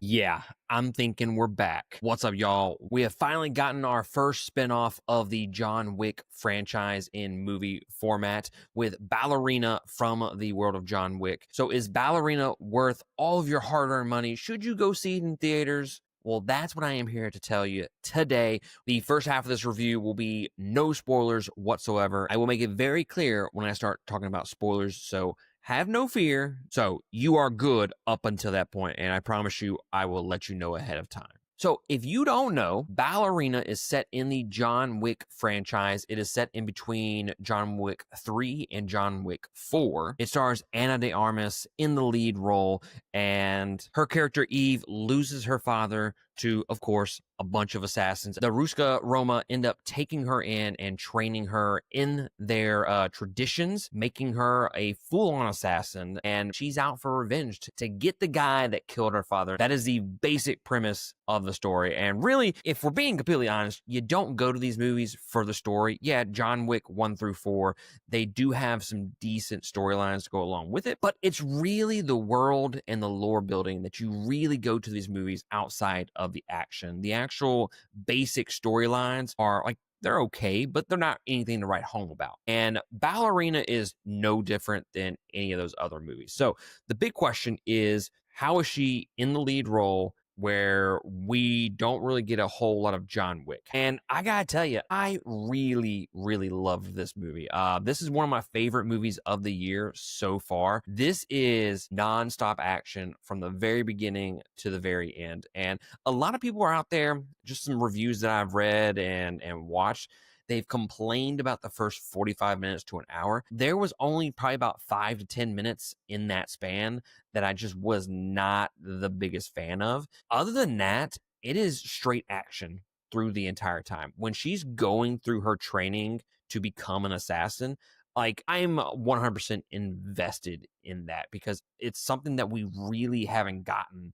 Yeah, I'm thinking we're back. What's up, y'all? We have finally gotten our first spinoff of the John Wick franchise in movie format with Ballerina from the world of John Wick. So, is Ballerina worth all of your hard earned money? Should you go see it in theaters? Well, that's what I am here to tell you today. The first half of this review will be no spoilers whatsoever. I will make it very clear when I start talking about spoilers. So, have no fear. So you are good up until that point, and I promise you, I will let you know ahead of time. So if you don't know, Ballerina is set in the John Wick franchise. It is set in between John Wick 3 and John Wick 4. It stars Ana de Armas in the lead role, and her character Eve loses her father to, of course, a bunch of assassins. The Ruska Roma end up taking her in and training her in their traditions, making her a full-on assassin, and she's out for revenge to get the guy that killed her father. That is the basic premise of the story. And really, if we're being completely honest, you don't go to these movies for the story. Yeah, John Wick 1 through 4, they do have some decent storylines to go along with it, but it's really the world and the lore building that you really go to these movies outside of the action. The actual basic storylines are like, they're okay, but they're not anything to write home about. And Ballerina is no different than any of those other movies. So the big question is, how is she in the lead role where we don't really get a whole lot of John Wick? And I gotta tell you, I really, really loved this movie. This is one of my favorite movies of the year so far. This is nonstop action from the very beginning to the very end. And a lot of people are out there, just some reviews that I've read and watched, they've complained about the first 45 minutes to an hour. There was only probably about 5 to 10 minutes in that span that I just was not the biggest fan of. Other than that, it is straight action through the entire time. When she's going through her training to become an assassin, like, I'm 100% invested in that because it's something that we really haven't gotten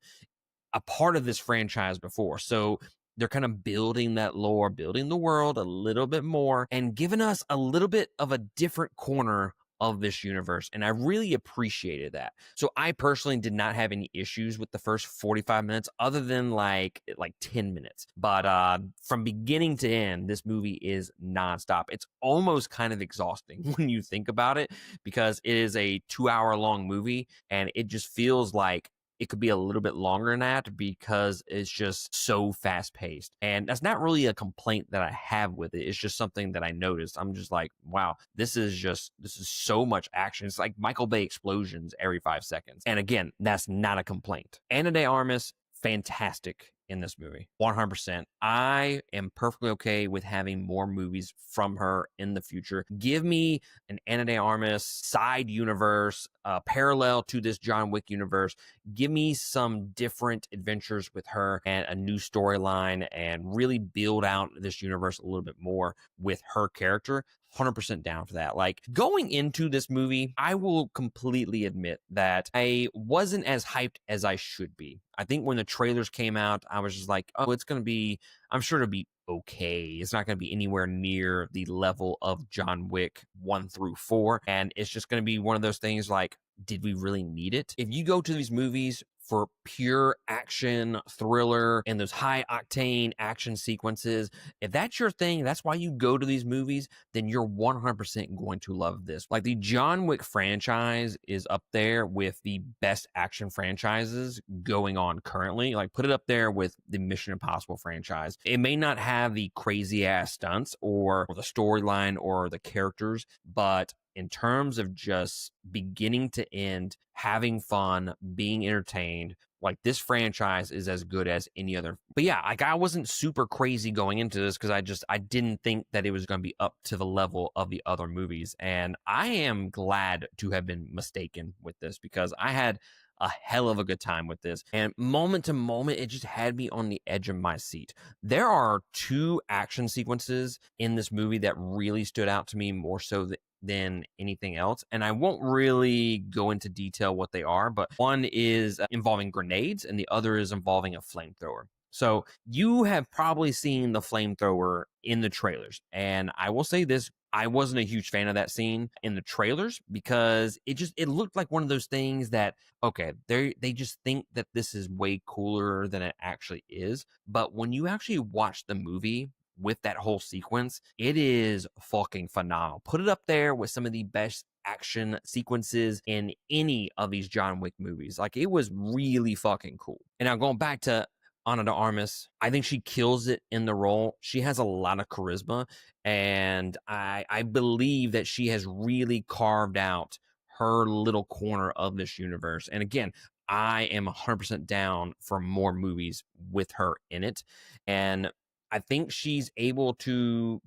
a part of this franchise before. So they're kind of building that lore, building the world a little bit more, and giving us a little bit of a different corner of this universe. And I really appreciated that. So I personally did not have any issues with the first 45 minutes other than like 10 minutes. But from beginning to end, this movie is nonstop. It's almost kind of exhausting when you think about it because it is a 2-hour long movie and it just feels like it could be a little bit longer than that because it's just so fast paced. And that's not really a complaint that I have with it. It's just something that I noticed. I'm just like, wow, this is so much action. It's like Michael Bay explosions every 5 seconds. And again, that's not a complaint. Ana de Armas, fantastic in this movie, 100%. I am perfectly okay with having more movies from her in the future. Give me an Ana de Armas side universe, parallel to this John Wick universe. Give me some different adventures with her and a new storyline and really build out this universe a little bit more with her character. 100% down for that. Like, going into this movie, I will completely admit that I wasn't as hyped as I should be. I think when the trailers came out, I was just like, oh, I'm sure it'll be okay. It's not going to be anywhere near the level of John Wick 1 through 4. And it's just going to be one of those things like, did we really need it? If you go to these movies for pure action, thriller, and those high-octane action sequences, if that's your thing, that's why you go to these movies, then you're 100% going to love this. Like, the John Wick franchise is up there with the best action franchises going on currently. Like, put it up there with the Mission Impossible franchise. It may not have the crazy-ass stunts or the storyline or the characters, but in terms of just beginning to end, having fun, being entertained, like, this franchise is as good as any other. But yeah, like, I wasn't super crazy going into this because I didn't think that it was going to be up to the level of the other movies. And I am glad to have been mistaken with this because I had a hell of a good time with this. And moment to moment, it just had me on the edge of my seat. There are 2 action sequences in this movie that really stood out to me more so than anything else. And I won't really go into detail what they are, but one is involving grenades and the other is involving a flamethrower. So you have probably seen the flamethrower in the trailers. And I will say this, I wasn't a huge fan of that scene in the trailers because it looked like one of those things that, okay, they just think that this is way cooler than it actually is. But when you actually watch the movie with that whole sequence, it is fucking phenomenal. Put it up there with some of the best action sequences in any of these John Wick movies. Like, it was really fucking cool. And now going back to Ana de Armas, I think she kills it in the role. She has a lot of charisma, and I believe that she has really carved out her little corner of this universe. And again, I am 100% down for more movies with her in it. And I think she's able to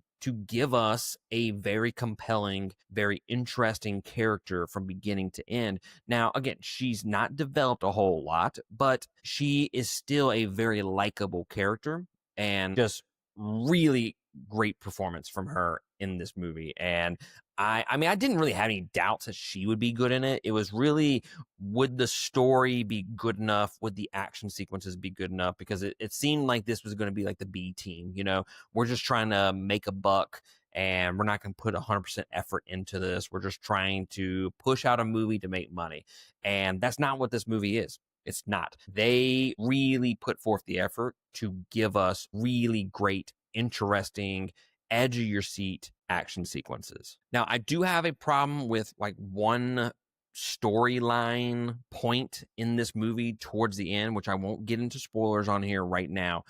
give us a very compelling, very interesting character from beginning to end. Now, again, she's not developed a whole lot, but she is still a very likable character, and just really great performance from her in this movie. And I mean, I didn't really have any doubts that she would be good in it. It was really, would the story be good enough? Would the action sequences be good enough? Because it seemed like this was going to be like the B team, you know, we're just trying to make a buck, and we're not going to put 100% effort into this. We're just trying to push out a movie to make money. And that's not what this movie is. It's not. They really put forth the effort to give us really great, interesting, edge of your seat action sequences. Now, I do have a problem with like one storyline point in this movie towards the end, which I won't get into spoilers on here right now.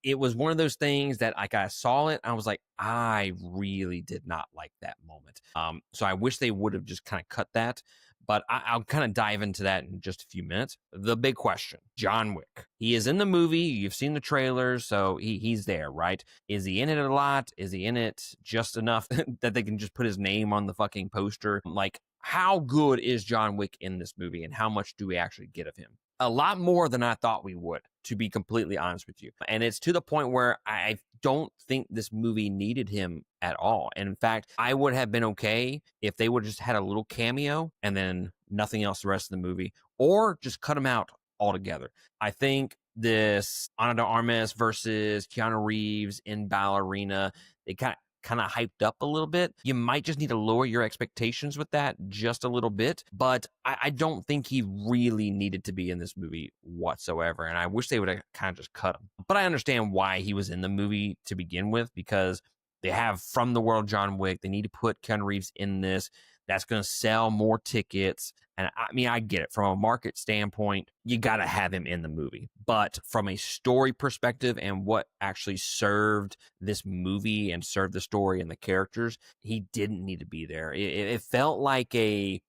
It was one of those things that, like, I saw it, I was like, I really did not like that moment. So I wish they would have just kind of cut that. But I'll kind of dive into that in just a few minutes. The big question, John Wick. He is in the movie. You've seen the trailers, so he's there, right? Is he in it a lot? Is he in it just enough that they can just put his name on the fucking poster? Like, how good is John Wick in this movie, and how much do we actually get of him? A lot more than I thought we would, to be completely honest with you. And it's to the point where I don't think this movie needed him at all. And in fact, I would have been okay if they would have just had a little cameo and then nothing else the rest of the movie, or just cut him out altogether. I think this Ana de Armas versus Keanu Reeves in Ballerina, they kind of hyped up a little bit. You might just need to lower your expectations with that just a little bit, but I don't think he really needed to be in this movie whatsoever, and I wish they would have kind of just cut him. But I understand why he was in the movie to begin with, because they have From the World John Wick. They need to put Keanu Reeves in this. That's going to sell more tickets. And I mean, I get it. From a market standpoint, you got to have him in the movie. But from a story perspective and what actually served this movie and served the story and the characters, he didn't need to be there. It felt like an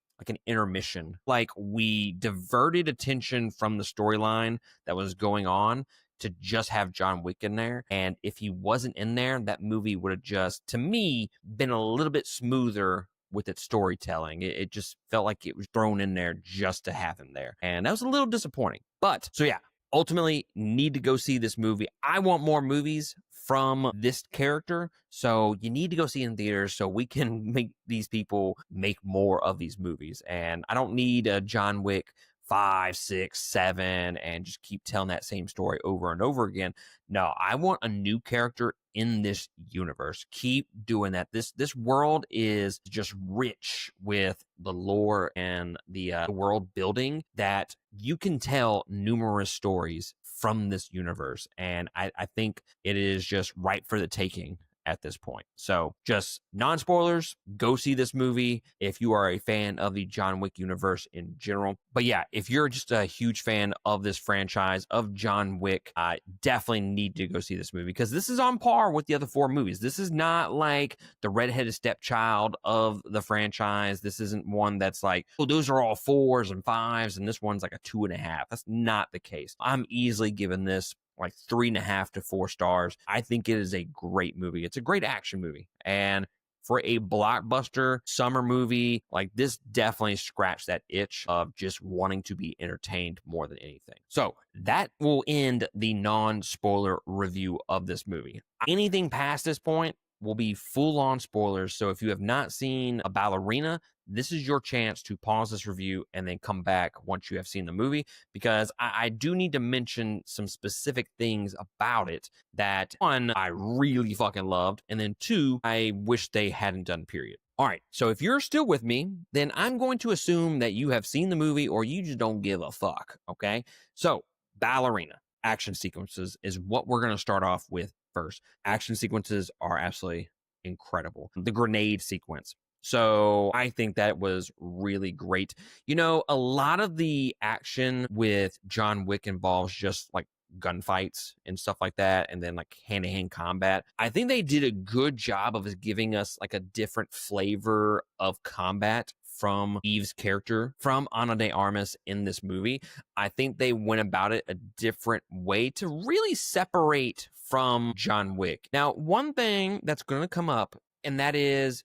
intermission. Like, we diverted attention from the storyline that was going on to just have John Wick in there. And if he wasn't in there, that movie would have just, to me, been a little bit smoother with its storytelling. It just felt like it was thrown in there just to have him there. And that was a little disappointing. But, so yeah, ultimately need to go see this movie. I want more movies from this character, so you need to go see it in theaters so we can make these people make more of these movies. And I don't need a John Wick 5, 6, 7, and just keep telling that same story over and over again. No, I want a new character in this universe. Keep doing that. This world is just rich with the lore and the world building that you can tell numerous stories from this universe. And I think it is just ripe for the taking at this point. So just non-spoilers, go see this movie if you are a fan of the John Wick universe in general. But yeah, if you're just a huge fan of this franchise, of John Wick, definitely need to go see this movie, because this is on par with the other 4 movies. This is not like the redheaded stepchild of the franchise. This isn't one that's like, oh, those are all 4s and 5s, and this one's like a 2.5. That's not the case. I'm easily giving this like 3.5 to 4 stars. I think it is a great movie. It's a great action movie. And for a blockbuster summer movie, like, this definitely scratched that itch of just wanting to be entertained more than anything. So that will end the non-spoiler review of this movie. Anything past this point will be full-on spoilers. So if you have not seen a Ballerina, this is your chance to pause this review and then come back once you have seen the movie, because I do need to mention some specific things about it that, one, I really fucking loved, and then two, I wish they hadn't done, period. All right, so if you're still with me, then I'm going to assume that you have seen the movie or you just don't give a fuck, okay? So, Ballerina action sequences is what we're going to start off with first. Action sequences are absolutely incredible. The grenade sequence. So I think that was really great. You know, a lot of the action with John Wick involves just like gunfights and stuff like that, and then like hand-to-hand combat. I think they did a good job of giving us like a different flavor of combat from Eve's character, from Ana de Armas in this movie. I think they went about it a different way to really separate from John Wick. Now, one thing that's going to come up, and that is,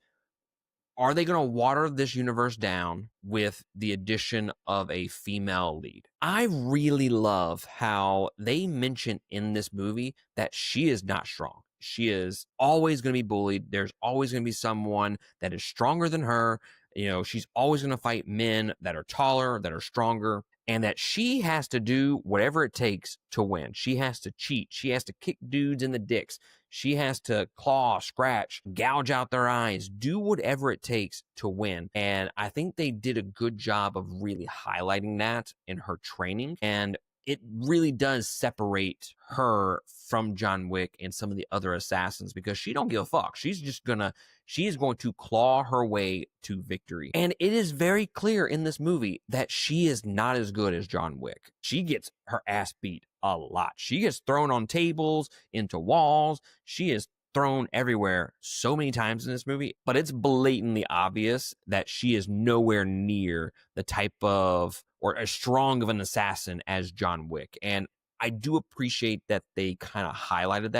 are they going to water this universe down with the addition of a female lead? I really love how they mention in this movie that she is not strong. She is always going to be bullied. There's always going to be someone that is stronger than her. You know, she's always going to fight men that are taller, that are stronger, and that she has to do whatever it takes to win. She has to cheat. She has to kick dudes in the dicks. She has to claw, scratch, gouge out their eyes, do whatever it takes to win. And I think they did a good job of really highlighting that in her training. And it really does separate her from John Wick and some of the other assassins, because she don't give a fuck. She is going to claw her way to victory. And it is very clear in this movie that she is not as good as John Wick. She gets her ass beat a lot. She gets thrown on tables, into walls. She is thrown everywhere so many times in this movie, but it's blatantly obvious that she is nowhere near the type of, or as strong of an assassin as John Wick. And I do appreciate that they kind of highlighted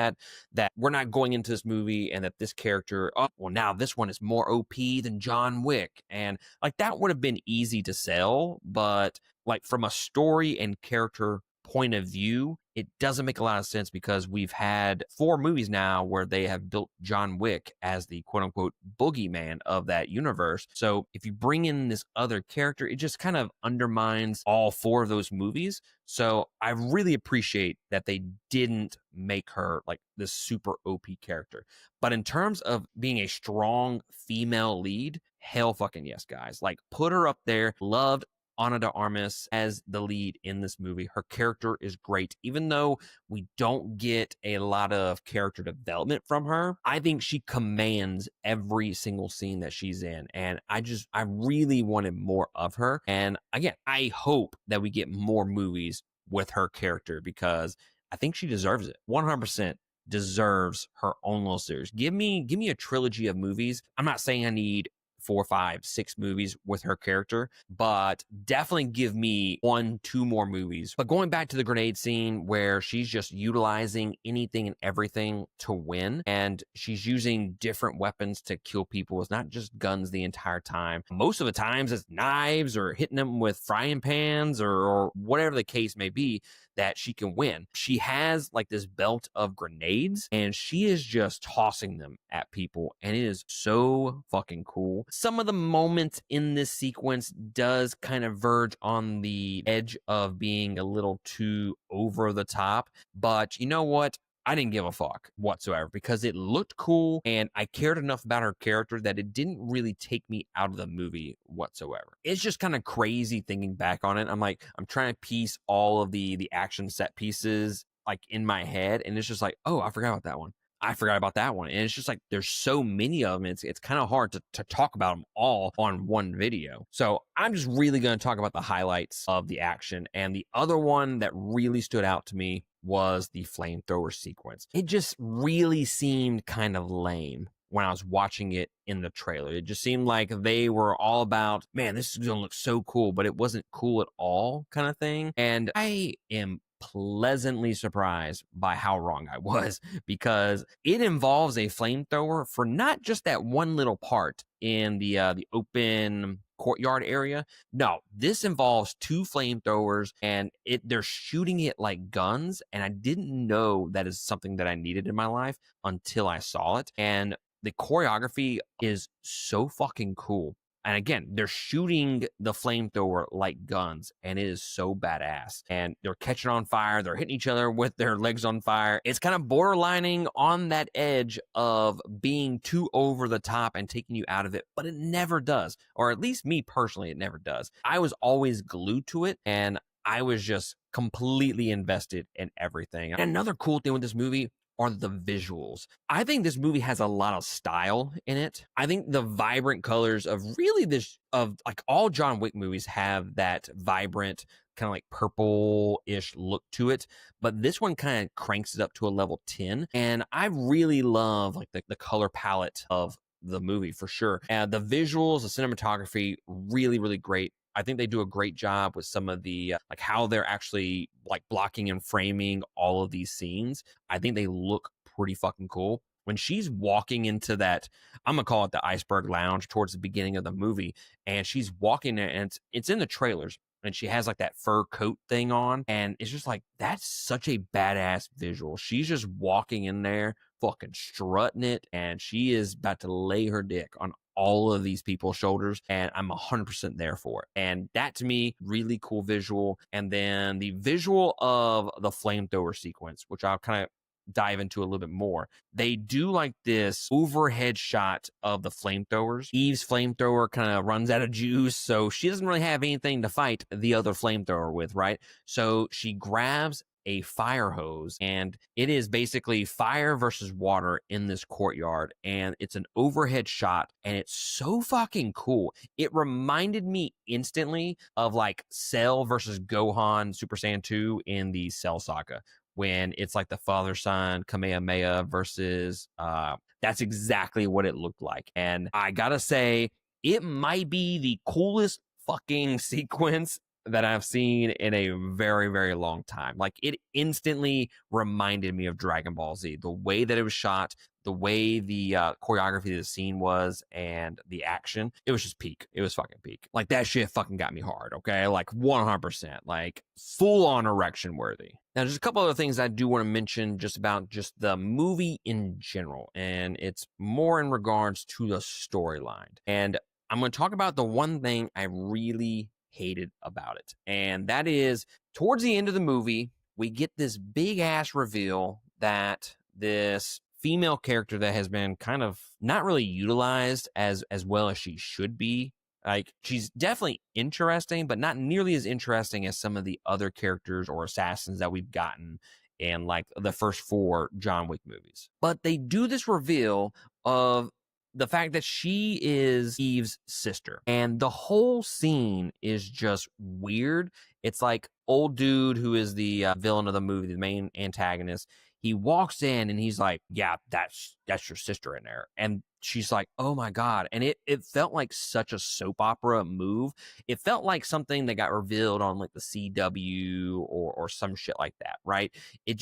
that we're not going into this movie and that this character, oh, well, now this one is more OP than John Wick. And like, that would have been easy to sell, but like from a story and character point of view, it doesn't make a lot of sense, because we've had 4 movies now where they have built John Wick as the quote unquote boogeyman of that universe. So if you bring in this other character, it just kind of undermines all 4 of those movies. So I really appreciate that they didn't make her like this super OP character. But in terms of being a strong female lead, hell fucking yes, guys. Like, put her up there. Loved Ana de Armas as the lead in this movie. Her character is great. Even though we don't get a lot of character development from her, I think she commands every single scene that she's in. And I really wanted more of her. And again, I hope that we get more movies with her character, because I think she deserves it. 100% deserves her own little series. Give me a trilogy of movies. I'm not saying I need 4, 5, 6 movies with her character, but definitely give me 1, 2 more movies. But going back to the grenade scene where she's just utilizing anything and everything to win, and she's using different weapons to kill people. It's not just guns the entire time. Most of the times it's knives or hitting them with frying pans or whatever the case may be, that she can win. She has like this belt of grenades and she is just tossing them at people, and it is so fucking cool. Some of the moments in this sequence does kind of verge on the edge of being a little too over the top, but you know what? I didn't give a fuck whatsoever, because it looked cool and I cared enough about her character that it didn't really take me out of the movie whatsoever. It's just kind of crazy thinking back on it. I'm trying to piece all of the action set pieces like in my head, and it's just like, oh, I forgot about that one. I forgot about that one. And it's just like, there's so many of them. It's kind of hard to talk about them all on one video. So I'm just really going to talk about the highlights of the action. And the other one that really stood out to me was the flamethrower sequence. It just really seemed kind of lame when I was watching it in the trailer. It just seemed like they were all about, man, this is going to look so cool, but it wasn't cool at all kind of thing. And I am pleasantly surprised by how wrong I was, because it involves a flamethrower for not just that one little part in the open courtyard area. No, this involves 2 flamethrowers, and they're shooting it like guns, and I didn't know that is something that I needed in my life until I saw it. And the choreography is so fucking cool. And again, they're shooting the flamethrower like guns, and it is so badass. And they're catching on fire, they're hitting each other with their legs on fire. It's kind of borderlining on that edge of being too over the top and taking you out of it, but it never does. Or at least me personally, it never does. I was always glued to it, and I was just completely invested in everything. And another cool thing with this movie are the visuals. I think this movie has a lot of style in it. I think the vibrant colors of really this, of like all John Wick movies have that vibrant kind of like purple-ish look to it, but this one kind of cranks it up to a level 10. And I really love like the color palette of the movie for sure. And the visuals, the cinematography, really, really great. I think they do a great job with some of the like how they're actually like blocking and framing all of these scenes. I think they look pretty fucking cool. When she's walking into that, I'm gonna call it the iceberg lounge towards the beginning of the movie, and she's walking there, and it's in the trailers, and she has like that fur coat thing on, and it's just like that's such a badass visual. She's just walking in there, fucking strutting it, and she is about to lay her dick on all of these people's shoulders, and I'm 100% there for it. And that to me, really cool visual. And then the visual of the flamethrower sequence, which I'll kind of dive into a little bit more. They do like this overhead shot of the flamethrowers. Eve's flamethrower kind of runs out of juice, so she doesn't really have anything to fight the other flamethrower with, right? So she grabs a fire hose, and it is basically fire versus water in this courtyard, and it's an overhead shot, and it's so fucking cool. It reminded me instantly of like Cell versus Gohan Super Saiyan 2 in the Cell saga, when it's like the father son Kamehameha versus that's exactly what it looked like. And I gotta say, it might be the coolest fucking sequence that I've seen in a very, very long time. Like, it instantly reminded me of Dragon Ball Z. The way that it was shot, the way the choreography of the scene was, and the action, it was just peak. It was fucking peak. Like, that shit fucking got me hard, okay? Like, 100%. Like, full-on erection worthy. Now, there's a couple other things I do want to mention just about just the movie in general, and it's more in regards to the storyline. And I'm going to talk about the one thing I really hated about it. And that is, towards the end of the movie, we get this big ass reveal that this female character that has been kind of not really utilized as well as she should be. Like, she's definitely interesting, but not nearly as interesting as some of the other characters or assassins that we've gotten in like the first 4 John Wick movies. But they do this reveal of the fact that she is Eve's sister. And the whole scene is just weird. It's like old dude who is the villain of the movie, the main antagonist. He walks in and he's like, yeah, that's your sister in there. And she's like, oh my God. And it felt like such a soap opera move. It felt like something that got revealed on like the CW or some shit like that, right? It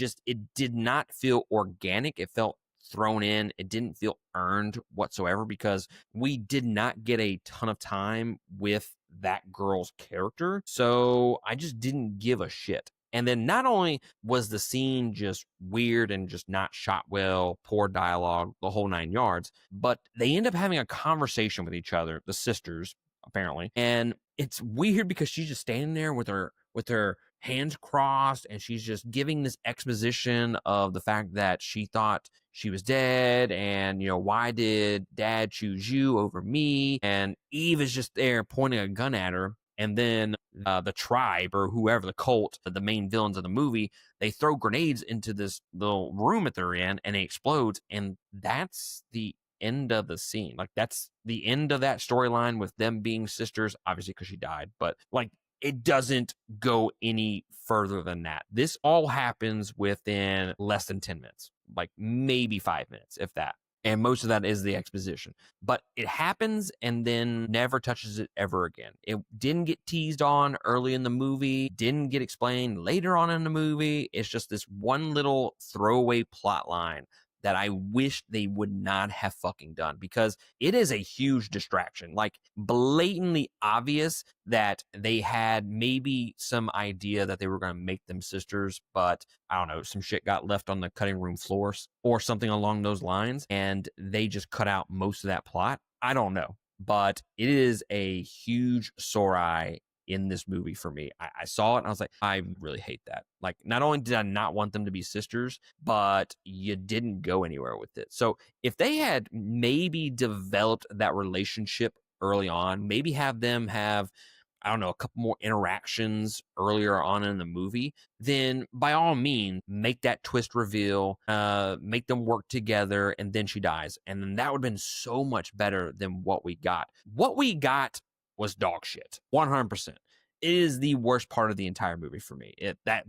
did not feel organic. It felt thrown in. It didn't feel earned whatsoever, because we did not get a ton of time with that girl's character. So I just didn't give a shit. And then not only was the scene just weird and just not shot well, poor dialogue, the whole 9 yards, but they end up having a conversation with each other, the sisters, apparently. And it's weird because she's just standing there with her hands crossed, and she's just giving this exposition of the fact that she thought she was dead, and, you know, why did dad choose you over me? And Eve is just there pointing a gun at her. And then the tribe, or whoever, the cult, the main villains of the movie, they throw grenades into this little room that they're in, and it explodes. And that's the end of the scene. Like, that's the end of that storyline with them being sisters, obviously because she died. But like, it doesn't go any further than that. This all happens within less than 10 minutes, like maybe 5 minutes, if that. And most of that is the exposition. But it happens and then never touches it ever again. It didn't get teased on early in the movie, didn't get explained later on in the movie. It's just this one little throwaway plot line that I wish they would not have fucking done, because it is a huge distraction. Like, blatantly obvious that they had maybe some idea that they were going to make them sisters, but I don't know, some shit got left on the cutting room floors or something along those lines, and they just cut out most of that plot. I don't know. but it is a huge sore eye in this movie for me. I saw it and I was like, I really hate that. Like, not only did I not want them to be sisters, but you didn't go anywhere with it. So if they had maybe developed that relationship early on, maybe have them have, I don't know, a couple more interactions earlier on in the movie, then by all means, make that twist reveal, make them work together, and then she dies. And then that would have been so much better than what we got. What we got was dog shit, 100%. It is the worst part of the entire movie for me. That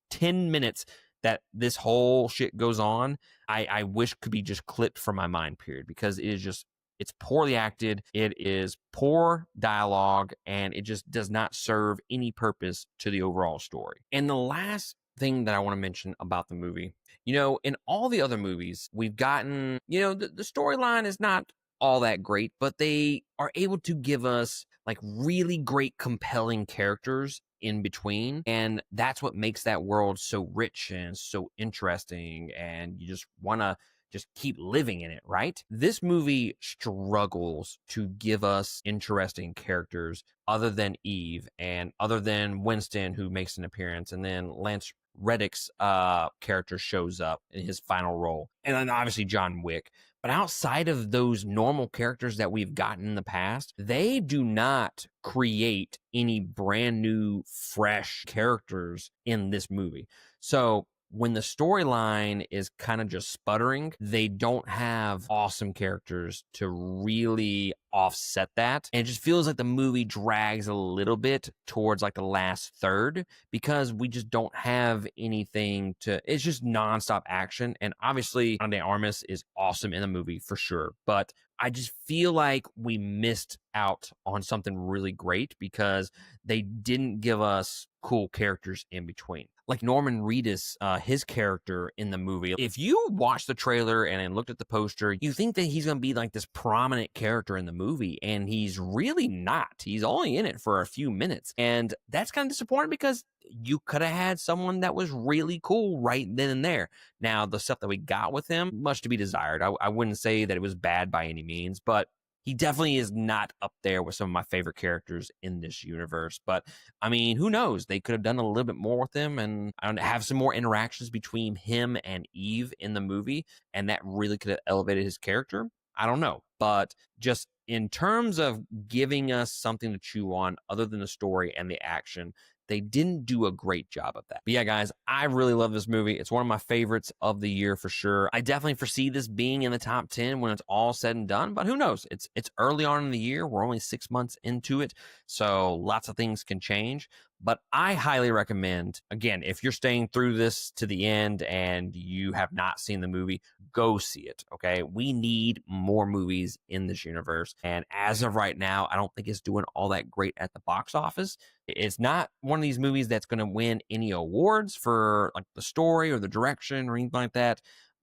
10 minutes that this whole shit goes on, I wish could be just clipped from my mind, period, because it is just, it's poorly acted. It is poor dialogue, and it just does not serve any purpose to the overall story. And the last thing that I want to mention about the movie, in all the other movies, we've gotten, the storyline is not all that great, but they are able to give us like really great, compelling characters in between. And that's what makes that world so rich and so interesting. And you just want to just keep living in it, right? This movie struggles to give us interesting characters other than Eve and other than Winston, who makes an appearance, and then Lance Reddick's character shows up in his final role, and then obviously John Wick. But outside of those normal characters that we've gotten in the past, they do not create any brand new, fresh characters in this movie. So when the storyline is kind of just sputtering, they don't have awesome characters to really offset that. And it just feels like the movie drags a little bit towards like the last third because we just don't have anything to, it's just nonstop action. And obviously, Ana de Armas is awesome in the movie for sure. But I just feel like we missed out on something really great because they didn't give us cool characters in between. Like Norman Reedus, his character in the movie, if you watch the trailer and looked at the poster, you think that he's going to be like this prominent character in the movie, and he's really not. He's only in it for a few minutes, and that's kind of disappointing because you could have had someone that was really cool right then and there. Now, the stuff that we got with him, much to be desired. I wouldn't say that it was bad by any means, but he definitely is not up there with some of my favorite characters in this universe. But I mean, who knows? They could have done a little bit more with him and I don't know, have some more interactions between him and Eve in the movie, and that really could have elevated his character. I don't know, but just in terms of giving us something to chew on other than the story and the action, they didn't do a great job of that. But yeah, guys, I really love this movie. It's one of my favorites of the year for sure. I definitely foresee this being in the top 10 when it's all said and done, but who knows? It's early on in the year. We're only 6 months into it, so lots of things can change. But I highly recommend, again, if you're staying through this to the end and you have not seen the movie, go see it, okay? We need more movies in this universe. And as of right now, I don't think it's doing all that great at the box office. It's not one of these movies that's going to win any awards for like the story or the direction or anything like that,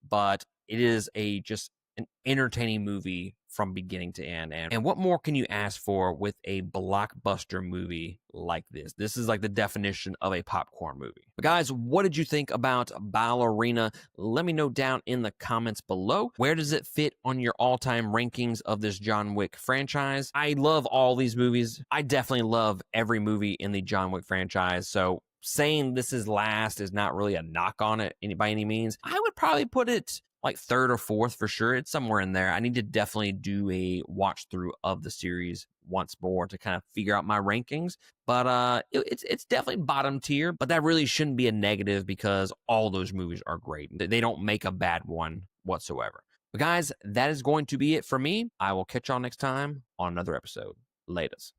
but it is just an entertaining movie from beginning to end. And what more can you ask for with a blockbuster movie like this? This is like the definition of a popcorn movie. But guys, what did you think about Ballerina? Let me know down in the comments below. Where does it fit on your all-time rankings of this John Wick franchise? I love all these movies. I definitely love every movie in the John Wick franchise. So saying this is last is not really a knock on it by any means. I would probably put it like third or fourth for sure. It's somewhere in there. I need to definitely do a watch through of the series once more to kind of figure out my rankings. But it's definitely bottom tier, but that really shouldn't be a negative because all those movies are great. They don't make a bad one whatsoever. But guys, that is going to be it for me. I will catch y'all next time on another episode. Laters.